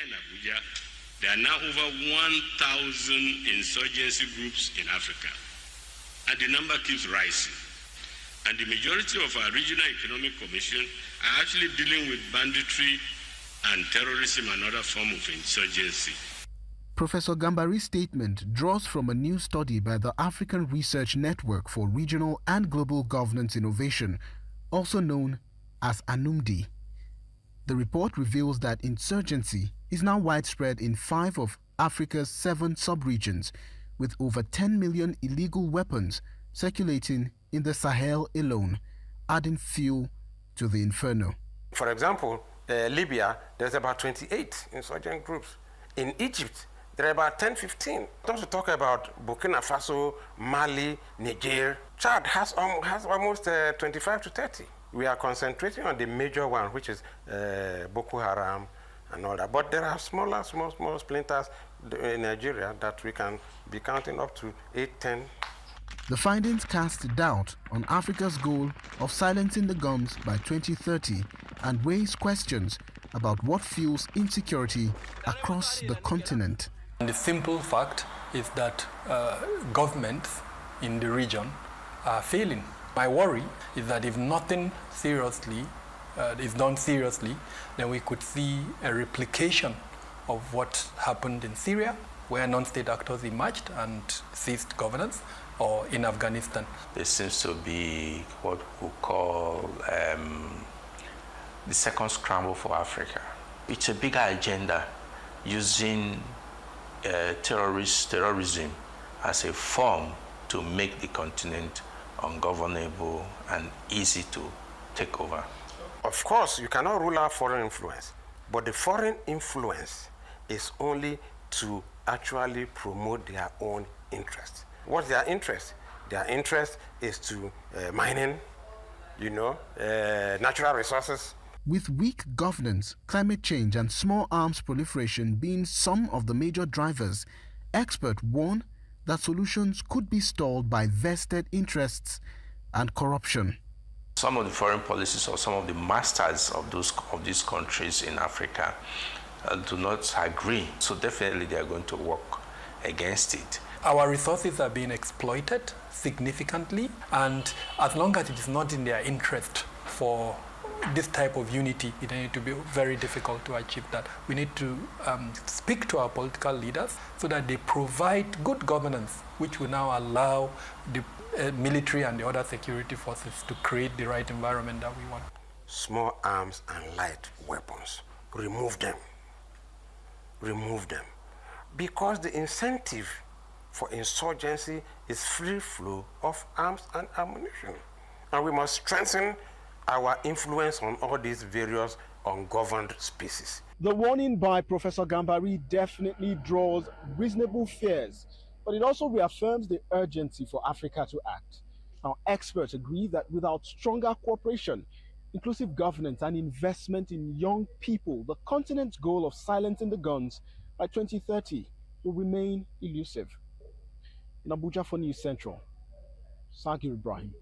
in Abuja, there are now over 1,000 insurgency groups in Africa, and the number keeps rising. And the majority of our regional economic commission are actually dealing with banditry and terrorism and other forms of insurgency. Professor Gambari's statement draws from a new study by the African Research Network for Regional and Global Governance Innovation, also known as ANUMDI. The report reveals that insurgency is now widespread in 5 of Africa's 7 sub-regions, with over 10 million illegal weapons circulating in the Sahel alone, adding fuel to the inferno. For example, Libya, there's about 28 insurgent groups. In Egypt, there are about 10-15. Don't you talk about Burkina Faso, Mali, Niger. Chad has almost 25 to 30. We are concentrating on the major one, which is Boko Haram and all that. But there are small splinters in Nigeria that we can be counting up to 8, 10. The findings cast doubt on Africa's goal of silencing the guns by 2030 and raise questions about what fuels insecurity across the continent. And the simple fact is that governments in the region are failing. My worry is that if nothing seriously is done seriously, then we could see a replication of what happened in Syria, where non-state actors emerged and seized governance, or in Afghanistan. There seems to be what we call the second scramble for Africa. It's a bigger agenda using terrorism as a form to make the continent ungovernable and easy to take over. Of course, you cannot rule out foreign influence, but the foreign influence is only to actually promote their own interests. What's their interest? Their interest is to mining, natural resources. With weak governance, climate change and small arms proliferation being some of the major drivers, experts warn that solutions could be stalled by vested interests and corruption. Some of the foreign policies or some of the masters of these countries in Africa do not agree. So definitely they are going to work against it. Our resources are being exploited significantly, and as long as it is not in their interest for this type of unity, it needs to be very difficult to achieve that. We need to speak to our political leaders so that they provide good governance, which will now allow the military and the other security forces to create the right environment that we want. Small arms and light weapons, remove them. Remove them. Because the incentive for insurgency is free flow of arms and ammunition. And we must strengthen our influence on all these various ungoverned species. The warning by Professor Gambari definitely draws reasonable fears, but it also reaffirms the urgency for Africa to act. Now, experts agree that without stronger cooperation, inclusive governance and investment in young people, the continent's goal of silencing the guns by 2030 will remain elusive. In Abuja for News Central, Sagir Ibrahim.